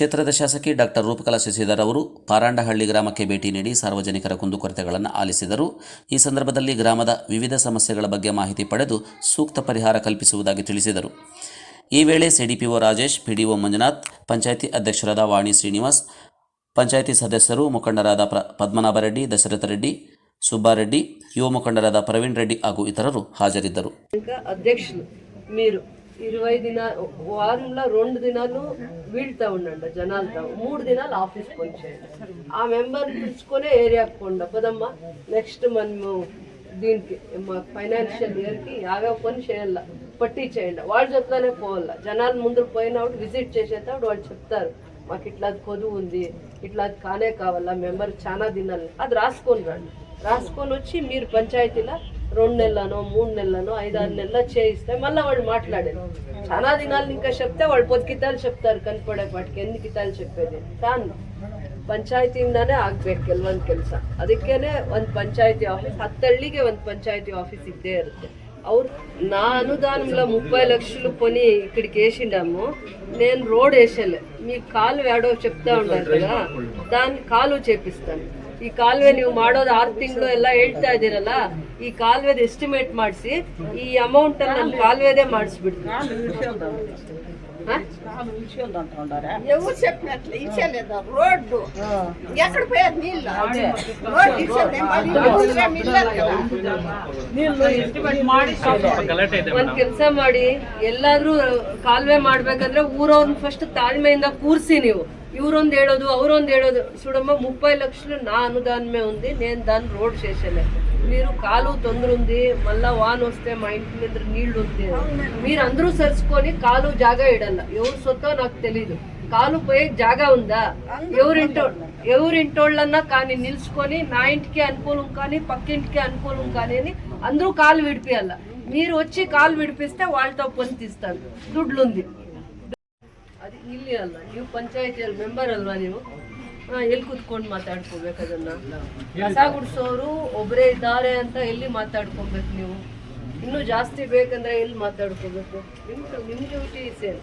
ಕ್ಷೇತ್ರದ ಶಾಸಕಿ ಡಾಕ್ಟರ್ ರೂಪಕಲಾ ಶಶಿಧರ್ ಅವರು ಪಾರಾಂಡಹಳ್ಳಿ ಗ್ರಾಮಕ್ಕೆ ಭೇಟಿ ನೀಡಿ ಸಾರ್ವಜನಿಕರ ಕುಂದುಕೊರತೆಗಳನ್ನು ಆಲಿಸಿದರು. ಈ ಸಂದರ್ಭದಲ್ಲಿ ಗ್ರಾಮದ ವಿವಿಧ ಸಮಸ್ಯೆಗಳ ಬಗ್ಗೆ ಮಾಹಿತಿ ಪಡೆದು ಸೂಕ್ತ ಪರಿಹಾರ ಕಲ್ಪಿಸುವುದಾಗಿ ತಿಳಿಸಿದರು. ಈ ವೇಳೆ ಸಿಡಿಪಿಒ ರಾಜೇಶ್, ಪಿಡಿಒ ಮಂಜುನಾಥ್, ಪಂಚಾಯಿತಿ ಅಧ್ಯಕ್ಷರಾದ ವಾಣಿ ಶ್ರೀನಿವಾಸ್, ಪಂಚಾಯಿತಿ ಸದಸ್ಯರು ಮುಖಂಡರಾದ ಪದ್ಮನಾಭ ರೆಡ್ಡಿ, ದಶರಥ ರೆಡ್ಡಿ, ಸುಬ್ಬಾರೆಡ್ಡಿ, ಯುವ ಮುಖಂಡರಾದ ಪ್ರವೀಣ್ ರೆಡ್ಡಿ ಹಾಗೂ ಇತರರು ಹಾಜರಿದ್ದರು. అధ్యక్షులు మీరు 20 దినాలు వారంలో 2 దినాలు వీళ్ళతో ఉండండి, జనాలతో 3 దినాలు ఆఫీస్కి వచ్చేయండి. ఆ మెంబర్ని పిలుచుకొని ఏరియాకి పోండి. పదమ్మా నెక్స్ట్ మనము దీనికి ఫైనాన్షియల్ ఇయర్కి యావే పని చేయాల, పట్టీ చేయండి. వాళ్ళ జొత్తలోనే పోవాల. జనాలు ముందు పోయినప్పుడు విజిట్ చేసేటప్పుడు వాళ్ళు చెప్తారు, మాకు ఇట్లాది కొదువు ఉంది, ఇట్లాది కానే కావాలా, మెంబర్ చాలా దినాలు అది రాసుకొని రండి. రాసుకొని వచ్చి మీరు పంచాయతీలో 2 నెలలను 3 నెలలను 5-6 నెలలు చేయిస్తే మళ్ళీ వాళ్ళు మాట్లాడారు. చాలా దినాలు ఇంకా చెప్తే వాళ్ళు 10 కితాలు చెప్తారు, ಕನ್ಪಡೆ ವಾಟಿಗೆ ಎన్ని ಕಿತಾಲು చెప్పేది. ತಾನು ಪಂಚಾಯತಿಯಿಂದಾನೇ ಆಗ್ಬೇಕು ಕೆಲವೊಂದು ಕೆಲಸ. ಅದಕ್ಕೇನೆ ಒಂದು ಪಂಚಾಯತಿ ಆಫೀಸ್ 10 ಹಳ್ಳಿಗೆ ಒಂದು ಪಂಚಾಯತಿ ఆఫీస్ ఇద్దే ఇರುತ್ತೆ. ಅವ್ರು నా అనుదానంలో 30 లక్షలు కొని ఇక్కడికి వేసిండాము. నేను రోడ్ వేసేలే, మీ కాలు ఏడో చెప్తా ఉండాలి కదా, దాన్ని కాలు చేపిస్తాను. ಈ ಕಾಲುವೆ ನೀವು ಮಾಡೋದು 6 ತಿಂಗಳು ಎಲ್ಲ ಹೇಳ್ತಾ ಇದ್ದೀರಲ್ಲ, ಈ ಕಾಲುವೆದ ಎಸ್ಟಿಮೇಟ್ ಮಾಡಿಸಿ ಈ ಅಮೌಂಟ್ ಅಲ್ಲಿ ನಾನು ಕಾಲುವೆದೇ ಮಾಡಿಸ್ಬಿಡ್ತೀನಿ. ఎవరు చెప్పినట్లు ఇచ్చేలేదా రోడ్డు ఎక్కడ పోయేది నీళ్ళు ಒಂದ್ ಕೆಲಸ ಮಾಡಿ, ಎಲ್ಲಾದ್ರೂ ಕಾಲುವೆ ಮಾಡ್ಬೇಕಂದ್ರೆ ಊರವ್ರನ್ನ ಫಸ್ಟ್ ತಾಳ್ಮೆಯಿಂದ ಕೂರ್ಸಿ. ನೀವು ఇవరొంది ఏడోదు అవరొంది ఏడోదు చూడమ్మా, 30 లక్షలు నా అనుదానమే ఉంది, నేను దాన్ని రోడ్ చేసేలే. మీరు కాలు తొందర ఉంది, మళ్ళా వాన్ వస్తే మా ఇంటి మీద నీళ్లు ఉంది, మీరు అందరూ సరుచుకొని కాలు జాగా ఇడల్ల. ఎవరు సొత్తో నాకు తెలీదు. కాలు పోయే జాగా ఉందా? ఎవరింటోళ్ళన్నా కానీ నిలుచుకొని నా ఇంటికి అనుకూలం కానీ పక్కింటికి అనుకూలం కానీ అని అందరూ కాలు విడిపియాల. మీరు వచ్చి కాలు విడిపిస్తే వాళ్ళతో పని తీస్తారు, ದುಡ್లుంది. ಅದು ಇಲ್ಲಿ ಅಲ್ಲ, ನೀವು ಪಂಚಾಯತಿಯಲ್ಲಿ ಮೆಂಬರ್ ಅಲ್ವಾ, ನೀವು ಎಲ್ಲಿ ಕೂತ್ಕೊಂಡು ಮಾತಾಡ್ಕೋಬೇಕು? ಅದನ್ನ ಕಸ ಗುಡಿಸೋರು ಒಬ್ಬರೇ ಇದ್ದಾರೆ ಅಂತ ಎಲ್ಲಿ ಮಾತಾಡ್ಕೋಬೇಕು? ನೀವು ಇನ್ನೂ ಜಾಸ್ತಿ ಬೇಕಂದ್ರೆ ಎಲ್ಲಿ ಮಾತಾಡ್ಕೋಬೇಕು? ನಿಮ್ಮ ಡ್ಯೂಟಿ ಸೇಮ್.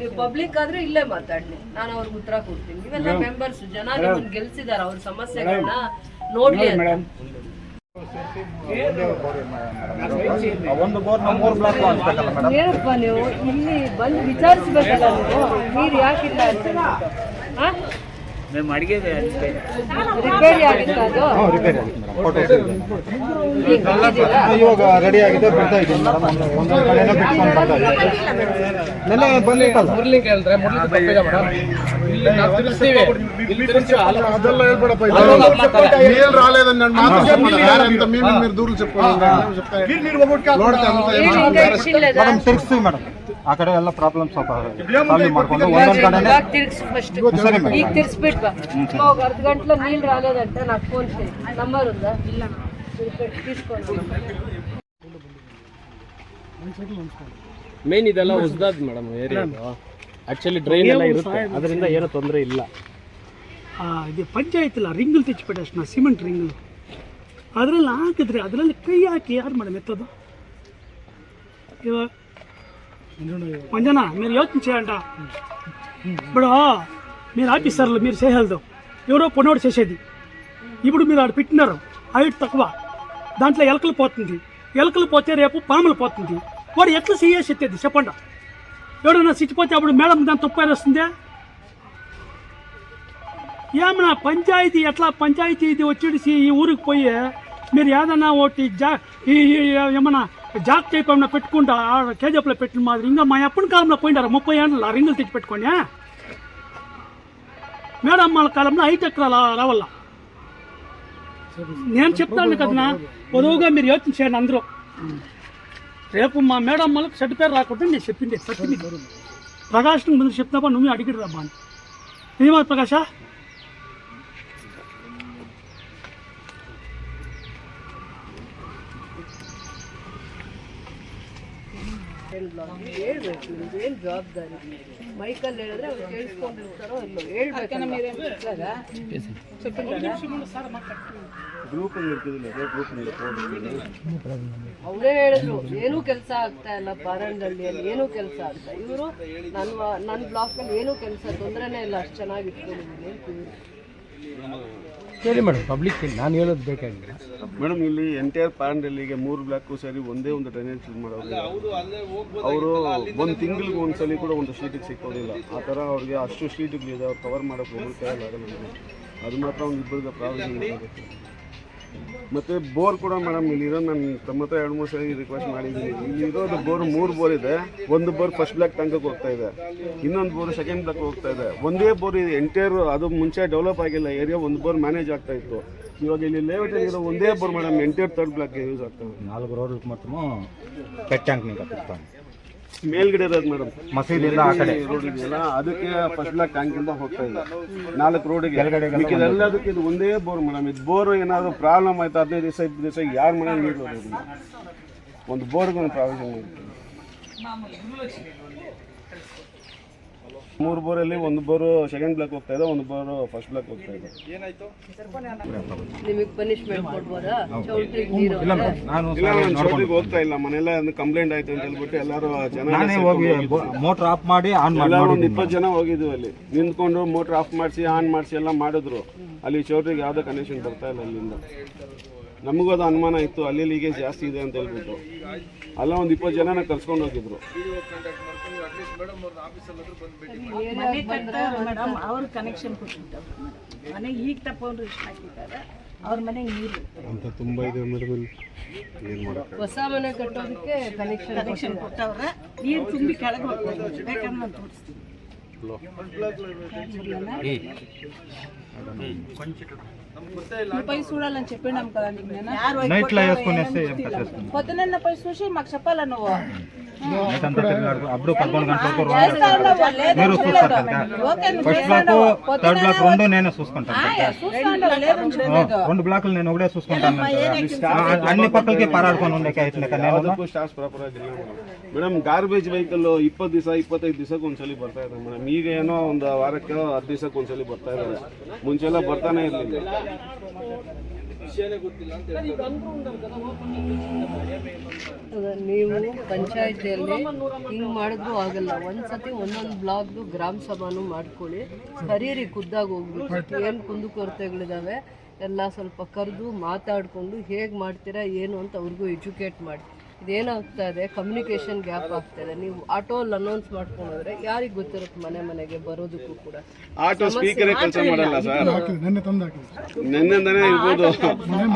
ನೀವು ಪಬ್ಲಿಕ್ ಆದ್ರೆ ಇಲ್ಲೇ ಮಾತಾಡ್ಲಿ, ನಾನು ಅವ್ರಿಗೆ ಉತ್ತರ ಕೊಡ್ತೀನಿ. ನೀವೆಲ್ಲ ಮೆಂಬರ್ಸ್, ಜನ ನಿಮ್ಮನ್ನು ಗೆಲ್ಸಿದಾರ, ಅವ್ರ ಸಮಸ್ಯೆಗಳನ್ನ ನೋಡ್ಲಿ ಅಂತ. ಏನಪ್ಪ ನೀವು ಇಲ್ಲಿ ಬಂದು ವಿಚಾರಿಸ್ಬೇಕಲ್ಲ, ನೀವು ನೀರು ಯಾಕಿಲ್ಲ ಅಂತ. ರಿಪೇರಿ ಆಗಿತ್ತು ಅದು, ಇವಾಗ ರೆಡಿ ಆಗಿದೆ, ಬರ್ತಾ ಇದ್ದೀನಿ ಮೇಡಮ್. ಒಂದೊಂದು ಕಡೆನೂ ಬಿಟ್ಕೊಂಡು ಬರ್ತಾ ಇದ್ದೀನಿ. ನೆನ್ನೆ ಬಂದಿತ್ತಲ್ಲ ಅದೆಲ್ಲ ಹೇಳ್ಬೇಡಪ್ಪ, ನೀರು రాలేదని మీరు దూరం చెప్పండి. ತಿರ್ಗಿಸ್ತೀವಿ ಮೇಡಮ್, ಆ ಕಡೆ ಎಲ್ಲ ಪ್ರಾಬ್ಲಮ್ಸ್ ಸಾಲ್ವ್ ಮಾಡ್ಕೊಂಡು ಒಂದೊಂದು ಕಡೆ ಈಗ ತಿರ್ಸ್ಬಿಟ್ವಾ. ఒక అర్ధ గంటలో నీళ్ళు రాలేదంటే నాకు ఫోన్ చేయి, నంబర్ ఉందా? తీసుకోండి. ಮೇನ್ ಇದೆಲ್ಲ ಹೊಸದಾದ್ ಮೇಡಮ್ ಏರಿಯಾ. ಆಕ್ಚುಲಿ ಡ್ರೈನ್ ಎಲ್ಲ ಇರುತ್ತೆ, ಅದರಿಂದ ಏನೂ ತೊಂದರೆ ಇಲ್ಲ. ಇದು ಪಂಚಾಯತ್ ರಿಂಗುలు తెచ్చిపెట్టేస్తున్నా, సిమెంట్ రింగులు. ಅದರಲ್ಲಿ ಹಾಕಿದ್ರೆ ಅದರಲ್ಲಿ ಕೈ ಹಾಕಿ ಯಾರು ಮೇಡಮ್ ఎత్తదు? మంజన మీరు యోచన చేయండి. ఇప్పుడు మీరు ఆఫీసర్లు మీరు చేయగలదు, ఎవరో పొన్నోడు చేసేది. ఇప్పుడు మీరు ఆడ పెట్టినారు, హైట్ తక్కువ, దాంట్లో ఎలకలు పోతుంది. ఎలకలు పోతే రేపు పాములు పోతుంది. వాడు ఎట్లా సీఎస్ ఎత్తేది చెప్పండి? ఎవడన్నా సిచ్చిపోతే అప్పుడు మేడం దాన్ని తప్పు వస్తుందే. ఏమన్నా పంచాయతీ ఎట్లా పంచాయతీ ఇది వచ్చేసి ఈ ఊరికి పోయి మీరు ఏదన్నా ఒకటి ఏమన్నా జాక్ టైప్ ఏమన్నా పెట్టుకుంటా కేజీఎఫ్లో పెట్టిన మాదిరి. ఇంకా మా ఎప్పటి కాలంలో పోయినారు 30 ఏళ్ళ రింగులు తెచ్చి పెట్టుకొని. మేడం వాళ్ళ కాలంలో హైటెక్ రావాల. నేను చెప్తాను కదా, పొదువుగా మీరు యోచన చేయండి అందరూ. రేపు మా మేడం వాళ్ళకి చెడ్డ పేరు రాకుండా నేను చెప్పింది సత్యం. ప్రకాష్ ముందు చెప్తావా, నువ్వు అడిగిడు రమ్మా అని. ఏమా ప్రకాశ? ಹೇಳ್ಬೇಕು ಇದೇನು ಜವಾಬ್ದಾರಿ. ಮೈಕಲ್ಲಿ ಹೇಳಿದ್ರೆ ಅವ್ರು ಕೇಳಿಸ್ಕೊಂಡಿರ್ತಾರೋ ಇಲ್ಲೋ ಹೇಳ್ಬೇಕು. ಅವರೇ ಹೇಳಿದ್ರು ಏನೂ ಕೆಲಸ ಆಗ್ತಾ ಇಲ್ಲ ಪಾರಂಡಳ್ಳಿಯಲ್ಲಿ, ಏನೂ ಕೆಲಸ ಆಗ್ತಾ. ಇವರು ನನ್ನ ಬ್ಲಾಕಲ್ಲಿ ಏನೂ ಕೆಲಸ ತೊಂದರೆನೇ ಇಲ್ಲ, ಅಷ್ಟು ಚೆನ್ನಾಗಿ ಇಟ್ಕೊಂಡಿದ್ದೀನಿ ಅಂತ ಇವರು. ಹೇಳಿ ಮೇಡಮ್, ಪಬ್ಲಿಕ್ ನಾನು ಹೇಳೋದು ಬೇಕಾಗಿಲ್ಲ ಮೇಡಮ್. ಇಲ್ಲಿ ಎಂಟೈರ್ ಪಾರಂಡಳ್ಳಿಗೆ 3 ಬ್ಲಾಕು ಸೇರಿ ಒಂದೇ ಒಂದು ಡ್ರೈನೇಜ್ ಫಿಲ್ ಮಾಡೋದು. ಅವರು ಒಂದು ತಿಂಗಳಿಗೆ ಒಂದ್ಸಲಿ ಕೂಡ ಒಂದು ಶೀಟಿಗೆ ಸಿಕ್ಕೋದಿಲ್ಲ. ಆ ಥರ ಅವ್ರಿಗೆ ಅಷ್ಟು ಶೀಟ್ಗಳಿದೆ, ಅವ್ರು ಕವರ್ ಮಾಡೋಕ್ಕೆ ಹೋಗ್ತಾ ಇಲ್ಲ. ಅದು ಮಾತ್ರ ಒಂದು ಇಬ್ಬರಿಗೆ ಪ್ರಾಬ್ಲಮ್ ಆಗುತ್ತೆ. ಮತ್ತು ಬೋರ್ ಕೂಡ ಮೇಡಮ್ ಇಲ್ಲಿರೋ ನಾನು ತಮ್ಮ ಹತ್ರ 2-3 ಸರಿ ರಿಕ್ವೆಸ್ಟ್ ಮಾಡಿದ್ದೀನಿ. ಇಲ್ಲಿರೋದು ಬೋರ್ 3 ಬೋರ್ ಇದೆ. ಒಂದು ಬೋರ್ ಫಸ್ಟ್ ಬ್ಲಾಕ್ ಟ್ಯಾಂಕಿಗೆ ಹೋಗ್ತಾ ಇದೆ, ಇನ್ನೊಂದು ಬೋರ್ ಸೆಕೆಂಡ್ ಬ್ಲಾಕ್ ಹೋಗ್ತಾ ಇದೆ. ಒಂದೇ ಬೋರ್ ಇದೆ ಎಂಟೈರ್. ಅದು ಮುಂಚೆ ಡೆವಲಪ್ ಆಗಿಲ್ಲ ಏರಿಯಾ, ಒಂದು ಬೋರ್ ಮ್ಯಾನೇಜ್ ಆಗ್ತಾ ಇತ್ತು. ಇವಾಗ ಇಲ್ಲಿ ಲೇಔಟ್ ಇರೋ ಒಂದೇ ಬೋರ್ ಮೇಡಮ್ ಎಂಟೈರ್ 3rd ಬ್ಲಾಕ್ಗೆ ಯೂಸ್ ಆಗ್ತದೆ. 4 ರೋಡ್ಗೆ ಮಾತ್ರ ಪೆಟ್ ಟ್ಯಾಂಕ್ ಮೇಲ್ಗಡೆ ಇರೋದು ಮೇಡಮ್ ಮಸೀದಿಯಿಂದ ಆ ಕಡೆ ರೋಡ್ ಇದೆಯಲ್ಲ, ಅದಕ್ಕೆ ಫಸ್ಟ್ ಬ್ಲಾಕ್ ಟ್ಯಾಂಕಿಂದ ಹೋಗ್ತಾ ಇದೆ 4 ರೋಡಿಗೆ. ಎಲ್ಲದಕ್ಕೆ ಇದು ಒಂದೇ ಬೋರ್ ಮೇಡಮ್. ಇದು ಬೋರ್ ಏನಾದರೂ ಪ್ರಾಬ್ಲಮ್ ಆಯ್ತು 15 ದಿವಸ 20 ದಿವಸ ಯಾರು ಮನೆ ನೀರು ಬರೋದಿಲ್ಲ. ಒಂದು ಬೋರ್ಗೆ ಒಂದು ಪ್ರಾವಿಷನ್ ಮಾಡ್ತೀವಿ. 3 ಬೋರಲ್ಲಿ ಒಂದು ಬೋರು ಸೆಕೆಂಡ್ ಬ್ಲಾಕ್ ಹೋಗ್ತಾ ಇದೆ, ಒಂದು ಬೋರು ಫಸ್ಟ್ ಬ್ಲಾಕ್ ಹೋಗ್ತಾ ಇದೆ. ನಿಮಗೆ ಪನಿಷ್ಮೆಂಟ್ ಕೊಡ್ಬೋದಾ? ಚೌಲ್ಟ್ರಿಗೆ ನೀರು ನಾನು ಚೌಟ್ರಿಗೆ ಹೋಗ್ತಾ ಇಲ್ಲ, ಮನೆಯಲ್ಲ ಕಂಪ್ಲೇಂಟ್ ಆಯ್ತು ಅಂತ ಹೇಳ್ಬಿಟ್ಟು ಎಲ್ಲರೂ ಜನ ಹೋಗಿ ಮೋಟರ್ ಆಫ್ ಮಾಡಿ ಆನ್ ಮಾಡಿ ಒಂದು 20 ಜನ ಹೋಗಿದ್ವಿ. ಅಲ್ಲಿ ನಿಂತ್ಕೊಂಡು ಮೋಟರ್ ಆಫ್ ಮಾಡಿಸಿ ಆನ್ ಮಾಡಿಸಿ ಎಲ್ಲ ಮಾಡಿದ್ರು. ಅಲ್ಲಿ ಚೌಟ್ರಿಗೆ ಯಾವುದೇ ಕನೆಕ್ಷನ್ ಬರ್ತಾ ಇಲ್ಲ ಅಲ್ಲಿಂದ. ನಮಗೂ ಅದು ಅನುಮಾನ ಇತ್ತು, ಅಲ್ಲಿ ಲೀಕೇಜ್ ಜಾಸ್ತಿ ಇದೆ ಅಂತ ಹೇಳ್ಬಿಟ್ಟು ಅಲ್ಲ ಒಂದು 20 ಜನನ ಕರ್ಸ್ಕೊಂಡು ಹೋಗಿದ್ರು. ಮೇಡಮ್ ಅವ್ರು ಕನೆಕ್ಷನ್ ಕೊಟ್ಟಿದ್ದಾರೆ ಮನೆಗೆ. ಈಗ ತಪ್ಪವ್ರು ಇಷ್ಟ ಹಾಕಿದ್ದಾರೆ ಅವ್ರ ಮನೆಗೆ ನೀರು ಅಂತ ತುಂಬ ಇದೆ ಮೇಡಮ್. ಹೊಸ ಮನೆ ಕಟ್ಟೋದಕ್ಕೆ ಕನೆಕ್ಷನ್ ಕೊಟ್ಟವ್ರೆ. ನೀರು ತುಂಬಿ ಕೆಳಗೆ ಹೋಗ್ತಾರೆ. ಬೇಕಂದ್ರೆ ನಾನು ತೋರಿಸ್ತೀನಿ. పై చూడాలని చెప్పినాం కదా నీకు నేను నైట్లో వేసుకునేస్తే పొద్దున్న పై చూసి మాకు చెప్పాలా నువ్వు అప్పుడు 11 గంటలకు మీరు ఫస్ట్ బ్లాక్ 3rd బ్లాక్ రెండు నేనే చూసుకుంటాను. 2 బ్లాకులు నేను ఒకటే చూసుకుంటాను. అన్ని పక్కలకి పరాడుకొని ఉండే ಸ್ಟಾಫ್ ಪ್ರಾಪರ್ ಆಗಿ ಮೇಡಮ್. ಗಾರ್ಬೇಜ್ ವೆಹಿಕಲ್ 20 ದಿವಸ 25 ದಿವಸಕ್ಕೆ ಒಂದ್ಸಲಿ ಬರ್ತಾ ಇದೆ ಮೇಡಮ್. ಈಗ ಏನೋ ಒಂದು ವಾರಕ್ಕೆ 10 ದಿವಸಕ್ಕೆ ಒಂದ್ಸಲಿ ಬರ್ತಾ ಇದ್ದಾರೆ. ಮುಂಚೆಲ್ಲ ಬರ್ತಾನೆ ಇರಲಿಲ್ಲ. ನೀವು ಪಂಚಾಯತಿಯಲ್ಲಿ ಹಿಂಗೆ ಮಾಡಿದ್ರು ಆಗಲ್ಲ. ಒಂದ್ಸತಿ ಒಂದೊಂದು ಬ್ಲಾಕ್ದು ಗ್ರಾಮ ಸಭಾನು ಮಾಡ್ಕೊಳ್ಳಿ. ಕರೀರಿ, ಖುದ್ದಾಗಿ ಹೋಗ್ಬಿಟ್ಟು ಏನು ಕುಂದುಕೊರತೆಗಳಿದಾವೆ ಎಲ್ಲ ಸ್ವಲ್ಪ ಕರೆದು ಮಾತಾಡಿಕೊಂಡು ಹೇಗೆ ಮಾಡ್ತೀರಾ ಏನು ಅಂತ ಅವ್ರಿಗೂ ಎಜುಕೇಟ್ ಮಾಡಿ. ಇದೇನಾಗ್ತಾ ಇದೆ, ಕಮ್ಯುನಿಕೇಷನ್ ಗ್ಯಾಪ್ ಆಗ್ತಾ ಇದೆ. ನೀವು ಆಟೋಲ್ಲಿ ಅನೌನ್ಸ್ ಮಾಡ್ಕೊಂಡ್ರೆ ಯಾರಿಗೆ ಗೊತ್ತಿರುತ್ತೆ ಮನೆ ಮನೆಗೆ ಬರೋದಕ್ಕೂ ಕೂಡ. ಆಟೋ ಸ್ಪೀಕರೇ ಕೆಲಸ ಮಾಡಲ್ಲ ಸರ್. ನಿನ್ನೆಂದಾನೇ ಇರ್ಬೋದು.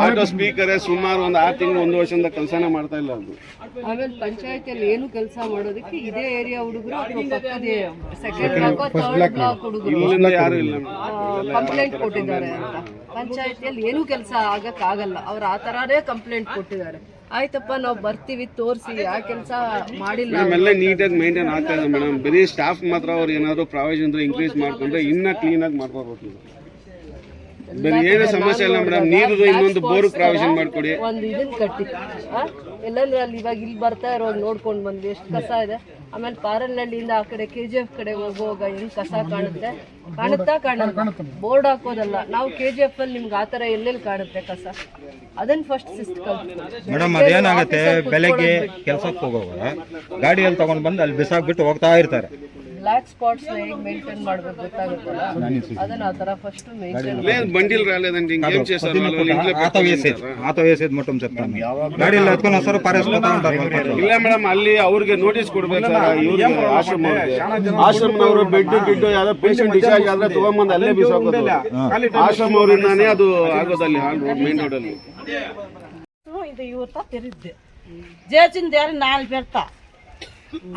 ಆಟೋ ಸ್ಪೀಕರೇ ಸುಮಾರು ಒಂದು 6 ತಿಂಗಳು 1 ವರ್ಷದಿಂದ ಕೆಲಸನೇ ಮಾಡ್ತಾ ಇಲ್ಲ ಅದು. ಆಮೇಲೆ ಪಂಚಾಯತಿಯಲ್ಲಿ ಏನು ಕೆಲಸ ಮಾಡೋದಕ್ಕೆ ಇದೇ ಏರಿಯಾ ಹುಡುಗರು ಅಥವಾ ಪಕ್ಕದ ಸೆಕೆಂಡ್ ಬ್ಲಾಕ್ 3rd ಬ್ಲಾಕ್ ಹುಡುಗರು ಇಲ್ಲಿಂದ ಯಾರು ಇಲ್ಲ ಕಂಪ್ಲೇಂಟ್ ಕೊಟ್ಟಿದ್ದಾರೆ ಅಂತ. ಪಂಚಾಯತಿಯಲ್ಲಿ ಏನೂ ಕೆಲಸ ಆಗಕ್ಕಾಗಲ್ಲ. ಅವ್ರು ಆ ಥರನೇ ಕಂಪ್ಲೇಂಟ್ ಕೊಟ್ಟಿದ್ದಾರೆ. ಆಯ್ತಪ್ಪ ನಾವು ಬರ್ತೀವಿ ತೋರಿಸಿ, ಆ ಕೆಲಸ ಮಾಡಿಲ್ಲ. ಎಲ್ಲ ನೀಟಾಗಿ ಮೇಂಟೈನ್ ಆಗ್ತಾ ಇದೆ ಮೇಡಮ್. ಬರೀ ಸ್ಟಾಫ್ ಮಾತ್ರ ಅವ್ರು ಏನಾದ್ರು ಪ್ರಾವಿಷನ್ ಇನ್ಕ್ರೀಸ್ ಮಾಡ್ಕೊಂಡ್ರೆ ಇನ್ನೂ ಕ್ಲೀನಾಗಿ ಮಾಡ್ಕೋಬೇಕು. ಬರೀ ಏನು ಸಮಸ್ಯೆ ಇಲ್ಲ ಮೇಡಮ್. ನೀರು ಇನ್ನೊಂದು ಬೋರ್ ಪ್ರಾವಿಷನ್ ಮಾಡ್ಕೊಡಿ. ಒಂದು ಇದನ್ನ ಕಟ್ಟಿ ಎಲ್ಲಂದ್ರೆ ಅಲ್ಲಿ ಇವಾಗ ಇಲ್ಲಿ ಬರ್ತಾ ಇರೋದು ನೋಡ್ಕೊಂಡು ಬಂದ್ವಿ ಎಷ್ಟು ಕಸ ಇದೆ. ಆಮೇಲೆ ಪಾರನಹಳ್ಳಿಯಿಂದ ಆ ಕಡೆ KGF ಕಡೆ ಹೋಗುವಾಗ ಹೆಂಗ್ ಕಸ ಕಾಣುತ್ತೆ, ಕಾಣುತ್ತಾ ಬೋರ್ಡ್ ಹಾಕೋದಲ್ಲ. ನಾವು KGF ಅಲ್ಲಿ ನಿಮ್ಗೆ ಆ ಥರ ಎಲ್ಲೆಲ್ಲಿ ಕಾಣುತ್ತೆ ಕಸ, ಅದನ್ನ ಫಸ್ಟ್ ಶಿಸ್ತು ಕಲ್ತ್ಕೊಳ್ಳಿ ಮೇಡಮ್. ಅದೇನಾಗುತ್ತೆ, ಬೆಳಗ್ಗೆ ಕೆಲಸಕ್ಕೆ ಹೋಗೋವಾಗ ಗಾಡಿಯಲ್ಲಿ ತಗೊಂಡ್ ಬಂದು ಅಲ್ಲಿ ಬಿಸಾಕ್ಬಿಟ್ಟು ಹೋಗ್ತಾ ಇರ್ತಾರೆ. ಬ್ಲ್ಯಾಕ್ ಸ್ಪಾಟ್ಸ್ ಹೇಗೆ ಮೇಂಟೈನ್ ಮಾಡ್ಬೇಕು ಗೊತ್ತಾಗುತ್ತಲ್ಲ, ಅದನ್ನ ಆ ಥರ ఫస్ట్ మెయింటైన్ బండిలు రాలేదండి. ఇంకేం చేస్తారు? ఆటో వేసేది మొత్తం చెప్తాను. గాడీలో ఎత్తుకొని వస్తారు, పారేసుకుంటా ఉంటారు. ಇಲ್ಲ ಮೇಡಮ್, ಅಲ್ಲಿ ಅವ್ರಿಗೆ ನೋಟಿಸ್ ಕೊಡ್ಬೇಕು ಸರ್. ಆಶ್ರಮನವರು ಬೆಡ್ ಯಾವ್ದೋ ಪೇಷಂಟ್ ಡಿಸ್ಚಾರ್ಜ್ ಆದ್ರೆ ತಗೊಂಬಂದು ಅಲ್ಲೇ ಬಿಸಾಕೋದು. ಆಶ್ರಮ ಅವರಿಂದಾನೇ ಅದು ಆಗೋದಲ್ಲಿ ಮೇನ್ ರೋಡ್ ಅಲ್ಲಿ. இது இவர்தான் தெரியுது. ஜேச்சின் தேர 4 பேர் தான்.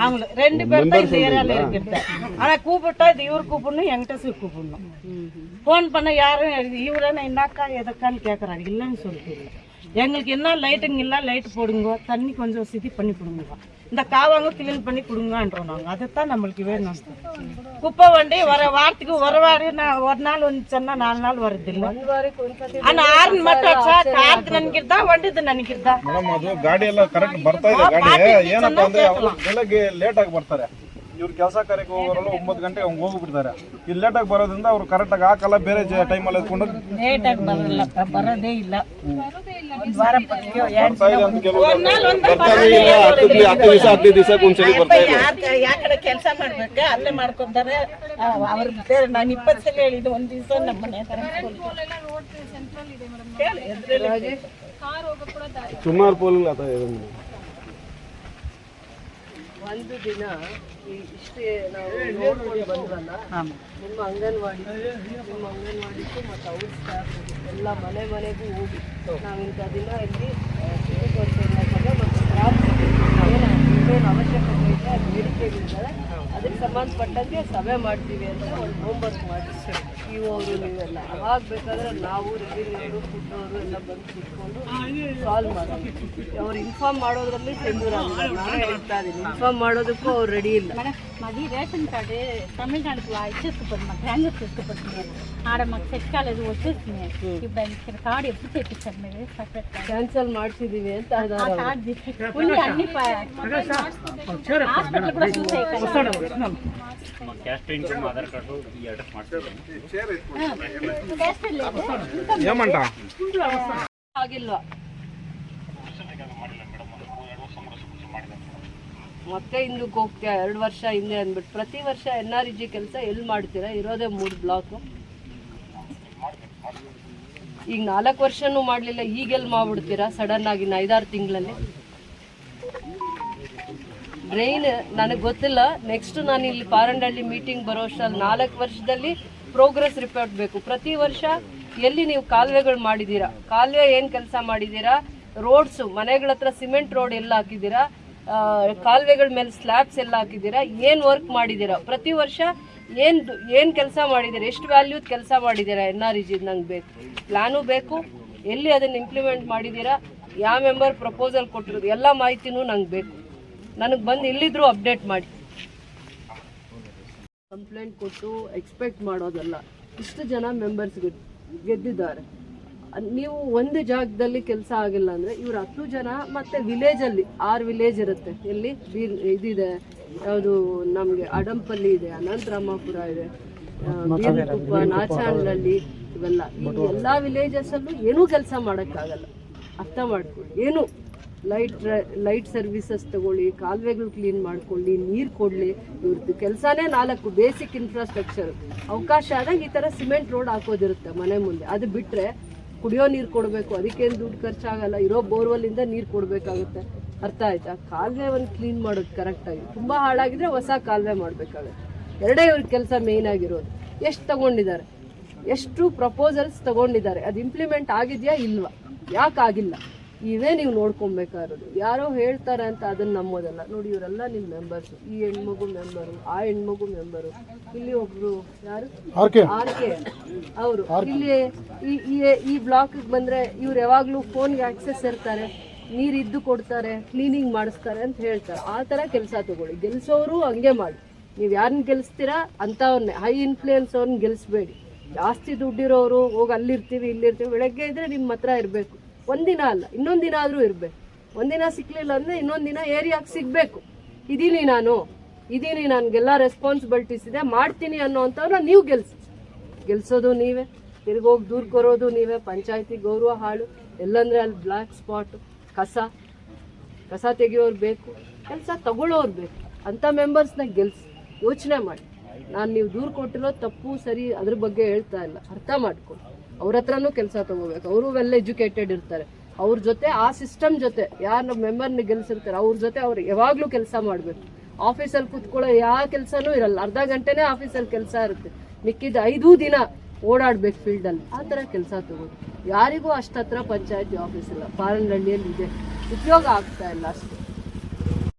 அவங்க 2 பேர் தான் இந்த ஏரியால இருக்கிறது. ஆனா கூப்பிட்டா இது இவர் கூப்பிடணும், என்கிட்ட கூப்பிடணும். ஃபோன் பண்ண யாரும் இவரே என்னக்கா எதுக்கான்னு கேட்குறாங்க. இல்லைன்னு சொல்லிட்டு எங்களுக்கு என்ன லைட்டுங்க இல்லை, லைட் போடுங்க, தண்ணி கொஞ்சம் சித்தி பண்ணி கொடுங்க. இந்த காவாங்க கிளீன் பண்ணி கொடுங்கன்றோம் நாங்கள். அதைத்தான் நம்மளுக்கு வேணும். குப்பை வண்டி வாரத்துக்கு ஒரு நாள் வந்துச்சுன்னா 4 நாள் வருதில்லை. ஆனால் ஆறு மட்டும் ಕಾರ್ದು ನನಗಿರ್ದ ವಂಡಿದ್ದು ನನಗಿರ್ದ ಮೇಡಮ್ ಅದು ಗಾಡಿ ಎಲ್ಲ ಕರೆಕ್ಟ್ ಬರ್ತಾ ಇದೆ. ಗಾಡಿ ಏನಪ್ಪಾ ಅಂದ್ರೆ ಅವರು ಬೆಳಗ್ಗೆ ಲೇಟ್ ಆಗಿ ಬರ್ತಾರೆ. ಇವ್ರು ಕೆಲಸ ಕಾರ್ಯಕ್ಕೆ ಹೋಗೋರಲ್ಲ 9 ಗಂಟೆಗೆ ಹಂಗೆ ಹೋಗ್ಬಿಡ್ತಾರೆ. ಇಲ್ಲಿ ಲೇಟ್ ಆಗಿ ಬರೋದ್ರಿಂದ ಅವ್ರು ಕರೆಕ್ಟ್ ಆಗಿ ಹಾಕಲ್ಲ, ಬೇರೆ ಟೈಮಲ್ಲಿ ಎತ್ಕೊಂಡು ಲೇಟಾಗಿ ಬರಲ್ಲಪ್ಪ, ಬರೋದೇ ಇಲ್ಲ. ಒಂದು ವಾರ ಯಾಕಡೆ ಕೆಲಸ ಮಾಡ್ಬೇಕು ಅಲ್ಲೇ ಮಾಡ್ಕೊಂತಾರೆ ಅವ್ರ ಬೇರೆ. ನಾನು 20 ಸಲ ಹೇಳಿದ್ದು, ಒಂದು ದಿವಸ ನಮ್ಮ ಮನೆ ಸುಮಾರು ಪೋಲ್ ಒಂದು ದಿನ ಇಷ್ಟೇ ನಾವು ನೋಡ್ಕೊಂಡು ಬಂದ್ವಲ್ಲ, ನಿಮ್ಮ ಅಂಗನವಾಡಿಗೂ ಮತ್ತು ಅವ್ರ ಸ್ಟಾಫ್ ಎಲ್ಲ ಮನೆಗೂ ಹೋಗಿ ನಾವಿಂಥ ದಿನ ಇಲ್ಲಿ ಮತ್ತು ಏನೇನು ಅವಶ್ಯಕತೆ ಇದೆ, ಅದು ಬೇಡಿಕೆಗಳಿದ್ದಾರೆ, ಅದಕ್ಕೆ ಸಂಬಂಧಪಟ್ಟಂಗೆ ಸಭೆ ಮಾಡ್ತೀವಿ ಅಂತ ಒಂದು ಹೋಮ್ವರ್ಕ್ ಮಾಡಿಸಿ ಅವರು ನೀವೆಲ್ಲ ಅವಾಗ ಬೇಕಾದ್ರೆ ನಾವು ರೆವಿನ್ಯೂ ಫುಡ್ಡವರು ಎಲ್ಲ ಬಂದು ಕೂತ್ಕೊಂಡು ಸಾಲ್ವ್ ಮಾಡೋದು. ಅವ್ರು ಇನ್ಫಾರ್ಮ್ ಮಾಡೋದ್ರಲ್ಲಿ செஞ்சூராங்க. நானே ಹೇಳ್ತಾ ಇದ್ದೀನಿ, ಇನ್ಫಾರ್ಮ್ ಮಾಡೋದಕ್ಕೂ ಅವ್ರು ರೆಡಿ ಇಲ್ಲ. మాది రేషన్ కార్డు తమిళనాడుకు ఇచ్చేసుకోండి, మాకు ట్రాన్స్ఫర్ చేసుకోబడుతుంది. ఆడ మాకు సెట్ కాలేదు, వచ్చేసింది. ఇప్పుడు ఇక్కడ కార్డు ఎప్పుడు తెప్పిస్తారు మీరు? సపరేట్ ಕ್ಯಾನ್ಸಲ್ ಮಾಡಿಸಿದೀವಿ ಅಂತ కార్డు ఫుల్ అన్ని హాస్పిటల్ కూడా చూసాయి ఏమంట ಆಗಿಲ್ವಾ? ಮತ್ತೆ ಹಿಂದಕ್ಕೆ ಹೋಗ್ತೀಯಾ 2 ವರ್ಷ ಹಿಂದೆ ಅಂದ್ಬಿಟ್ಟು ಪ್ರತಿ ವರ್ಷ NREG ಕೆಲಸ ಎಲ್ಲಿ ಮಾಡ್ತೀರಾ? ಇರೋದೇ 3 ಬ್ಲಾಕು. ಈಗ 4 ವರ್ಷನೂ ಮಾಡಲಿಲ್ಲ, ಈಗೆಲ್ಲಿ ಮಾಡ್ಬಿಡ್ತೀರಾ ಸಡನ್ ಆಗಿ 5-6 ತಿಂಗಳಲ್ಲಿ? ಡ್ರೈನ್ ನನಗೆ ಗೊತ್ತಿಲ್ಲ. ನೆಕ್ಸ್ಟ್ ನಾನು ಇಲ್ಲಿ ಪಾರಂಡಹಳ್ಳಿ ಮೀಟಿಂಗ್ ಬರೋ ಅಷ್ಟರಲ್ಲಿ 4 ವರ್ಷದಲ್ಲಿ ಪ್ರೋಗ್ರೆಸ್ ರಿಪೋರ್ಟ್ ಬೇಕು. ಪ್ರತಿ ವರ್ಷ ಎಲ್ಲಿ ನೀವು ಕಾಲುವೆಗಳು ಮಾಡಿದ್ದೀರಾ, ಕಾಲುವೆ ಏನು ಕೆಲಸ ಮಾಡಿದ್ದೀರಾ, ರೋಡ್ಸು ಮನೆಗಳ ಹತ್ರ ಸಿಮೆಂಟ್ ರೋಡ್ ಎಲ್ಲ ಹಾಕಿದ್ದೀರಾ, ಕಾಲುವೆಗಳ ಮೇಲೆ ಸ್ಲ್ಯಾಬ್ಸ್ ಎಲ್ಲ ಹಾಕಿದ್ದೀರಾ, ಏನು ವರ್ಕ್ ಮಾಡಿದ್ದೀರಾ, ಪ್ರತಿ ವರ್ಷ ಏನು ಕೆಲಸ ಮಾಡಿದ್ದೀರಾ, ಎಷ್ಟು ವ್ಯಾಲ್ಯೂದ್ ಕೆಲಸ ಮಾಡಿದ್ದೀರಾ NREG ನಂಗೆ ಬೇಕು. ಪ್ಲ್ಯಾನು ಬೇಕು, ಎಲ್ಲಿ ಅದನ್ನು ಇಂಪ್ಲಿಮೆಂಟ್ ಮಾಡಿದ್ದೀರಾ, ಯಾವ ಮೆಂಬರ್ ಪ್ರಪೋಸಲ್ ಕೊಟ್ಟಿರೋದು ಎಲ್ಲ ಮಾಹಿತಿನೂ ನಂಗೆ ಬೇಕು. ನನಗೆ ಬಂದು ಇಲ್ಲಿದ್ರು ಅಪ್ಡೇಟ್ ಮಾಡಿ. ಕಂಪ್ಲೇಂಟ್ ಕೊಟ್ಟು ಎಕ್ಸ್ಪೆಕ್ಟ್ ಮಾಡೋದಲ್ಲ. ಇಷ್ಟು ಜನ ಮೆಂಬರ್ಸ್ ಗೆದ್ದಿದ್ದಾರೆ. ನೀವು ಒಂದು ಜಾಗದಲ್ಲಿ ಕೆಲಸ ಆಗಿಲ್ಲ ಅಂದರೆ ಇವ್ರು 10 ಜನ ಮತ್ತು ವಿಲೇಜಲ್ಲಿ 6 ವಿಲೇಜ್ ಇರುತ್ತೆ. ಎಲ್ಲಿ ಇದಿದೆ, ಯಾವುದು ನಮಗೆ ಅಡಂಪಲ್ಲಿ ಇದೆ, ಅನಂತರಾಮಪುರ ಇದೆ, ಬೀರಕುಪ್ಪ, ನಾಚಾನಹಳ್ಳಿ, ಇವೆಲ್ಲ ಈ ಎಲ್ಲ ವಿಲೇಜಸಲ್ಲೂ ಏನೂ ಕೆಲಸ ಮಾಡೋಕ್ಕಾಗಲ್ಲ. ಅರ್ಥ ಮಾಡ್ಕೊಳ್ಳಿ. ಏನು ಲೈಟ್ ಸರ್ವಿಸಸ್ ತಗೊಳ್ಳಿ, ಕಾಲುವೆಗಳು ಕ್ಲೀನ್ ಮಾಡ್ಕೊಳ್ಳಿ, ನೀರು ಕೊಡಲಿ. ಇವ್ರದ್ದು ಕೆಲಸನೇ 4 ಬೇಸಿಕ್ ಇನ್ಫ್ರಾಸ್ಟ್ರಕ್ಚರ್. ಅವಕಾಶ ಆದಾಗ ಈ ಥರ ಸಿಮೆಂಟ್ ರೋಡ್ ಹಾಕೋದಿರುತ್ತೆ ಮನೆ ಮುಂದೆ. ಅದು ಬಿಟ್ಟರೆ ಕುಡಿಯೋ ನೀರು ಕೊಡಬೇಕು, ಅದಕ್ಕೇನು ದುಡ್ಡು ಖರ್ಚಾಗಲ್ಲ. ಇರೋ ಬೋರ್ವೆಲ್ಲಿಂದ ನೀರು ಕೊಡಬೇಕಾಗುತ್ತೆ. ಅರ್ಥ ಆಯ್ತಾ? ಕಾಲುವೆ ಒಂದು ಕ್ಲೀನ್ ಮಾಡೋದು ಕರೆಕ್ಟಾಗಿ. ತುಂಬ ಹಾಳಾಗಿದ್ರೆ ಹೊಸ ಕಾಲುವೆ ಮಾಡಬೇಕಾಗುತ್ತೆ. ಎರಡೇ ಇವ್ರ ಕೆಲಸ ಮೇಯ್ನ್ ಆಗಿರೋದು. ಎಷ್ಟು ತಗೊಂಡಿದ್ದಾರೆ, ಎಷ್ಟು ಪ್ರಪೋಸಲ್ಸ್ ತಗೊಂಡಿದ್ದಾರೆ, ಅದು ಇಂಪ್ಲಿಮೆಂಟ್ ಆಗಿದೆಯಾ ಇಲ್ವಾ, ಯಾಕೆ ಆಗಿಲ್ಲ, ಇವೇ ನೀವು ನೋಡ್ಕೊಬೇಕಾಗಿರೋದು. ಯಾರೋ ಹೇಳ್ತಾರೆ ಅಂತ ಅದನ್ನು ನಂಬೋದಲ್ಲ. ನೋಡಿ, ಇವರೆಲ್ಲ ನಿಮ್ಮ ಮೆಂಬರ್ಸು. ಈ ಹೆಣ್ಮಗು ಮೆಂಬರು, ಆ ಹೆಣ್ಮಗು ಮೆಂಬರು. ಇಲ್ಲಿ ಒಬ್ರು ಯಾರು RK ಅವರು ಇಲ್ಲಿ ಈ ಬ್ಲಾಕ್ಗೆ ಬಂದರೆ ಇವ್ರು ಯಾವಾಗಲೂ ಫೋನ್ಗೆ ಆಕ್ಸೆಸ್ ಇರ್ತಾರೆ, ನೀರಿದ್ದು ಕೊಡ್ತಾರೆ, ಕ್ಲೀನಿಂಗ್ ಮಾಡಿಸ್ತಾರೆ ಅಂತ ಹೇಳ್ತಾರೆ. ಆ ಥರ ಕೆಲಸ ತಗೊಳ್ಳಿ. ಗೆಲ್ಸೋರು ಹಂಗೆ ಮಾಡಿ. ನೀವು ಯಾರನ್ನ ಗೆಲ್ಲಿಸ್ತೀರಾ ಅಂಥವ್ರನ್ನೇ, ಹೈ ಇನ್ಫ್ಲೂಯೆನ್ಸ್ ಅವ್ರನ್ನ ಗೆಲ್ಲಿಸ್ಬೇಡಿ. ಜಾಸ್ತಿ ದುಡ್ಡಿರೋರು ಹೋಗಿ ಅಲ್ಲಿರ್ತೀವಿ ಇಲ್ಲಿರ್ತೀವಿ. ಬೆಳಗ್ಗೆ ಇದ್ದರೆ ನಿಮ್ಮ ಹತ್ರ ಇರಬೇಕು. ಒಂದಿನ ಅಲ್ಲ, ಇನ್ನೊಂದು ದಿನ ಆದರೂ ಇರಬೇಕು. ಒಂದಿನ ಸಿಕ್ಕಲಿಲ್ಲ ಅಂದರೆ ಇನ್ನೊಂದು ದಿನ ಏರಿಯಾಗೆ ಸಿಗಬೇಕು. ಇದೀನಿ ನನಗೆಲ್ಲ ರೆಸ್ಪಾನ್ಸಿಬಿಲಿಟೀಸ್ ಇದೆ, ಮಾಡ್ತೀನಿ ಅನ್ನೋವಂಥವ್ರನ್ನ ನೀವು ಗೆಲ್ಸೋದು ನೀವೇ, ತಿರ್ಗೋಗಿ ದೂರ ಕೊರೋದು ನೀವೇ. ಪಂಚಾಯತಿ ಗೌರವ ಹಾಳು. ಎಲ್ಲಂದರೆ ಅಲ್ಲಿ ಬ್ಲ್ಯಾಕ್ ಸ್ಪಾಟು, ಕಸ ತೆಗಿಯೋರು ಬೇಕು, ಕೆಲಸ ತಗೊಳ್ಳೋರು ಬೇಕು. ಅಂಥ ಮೆಂಬರ್ಸ್ನ ಯೋಚನೆ ಮಾಡಿ. ನಾನು ನೀವು ದೂರ ಕೊಟ್ಟಿರೋ ತಪ್ಪು ಸರಿ ಅದ್ರ ಬಗ್ಗೆ ಹೇಳ್ತಾ ಇಲ್ಲ. ಅರ್ಥ ಮಾಡ್ಕೊಂಡು ಅವ್ರ ಹತ್ರನೂ ಕೆಲಸ ತಗೋಬೇಕು. ಅವರು ವೆಲ್ ಎಜುಕೇಟೆಡ್ ಇರ್ತಾರೆ. ಅವ್ರ ಜೊತೆ ಆ ಸಿಸ್ಟಮ್ ಜೊತೆ ಯಾರು ಮೆಂಬರ್ನ ಗೆಲ್ಸಿರ್ತಾರೆ ಅವ್ರ ಜೊತೆ ಅವ್ರು ಯಾವಾಗಲೂ ಕೆಲಸ ಮಾಡಬೇಕು. ಆಫೀಸಲ್ಲಿ ಕೂತ್ಕೊಳ್ಳೋ ಯಾವ ಕೆಲಸನೂ ಇರಲ್ಲ. ಅರ್ಧ ಗಂಟೆನೇ ಆಫೀಸಲ್ಲಿ ಕೆಲಸ ಇರುತ್ತೆ, ಮಿಕ್ಕಿದ 5 ದಿನ ಓಡಾಡ್ಬೇಕು ಫೀಲ್ಡಲ್ಲಿ. ಆ ಥರ ಕೆಲಸ ತಗೋದು. ಯಾರಿಗೂ ಅಷ್ಟು ಹತ್ರ ಪಂಚಾಯತಿ ಆಫೀಸ್ ಇಲ್ಲ. ಪಾರಂಡಹಳ್ಳಿಯಲ್ಲಿ ಇದೆ, ಉಪಯೋಗ ಆಗ್ತಾ ಇಲ್ಲ ಅಷ್ಟೇ.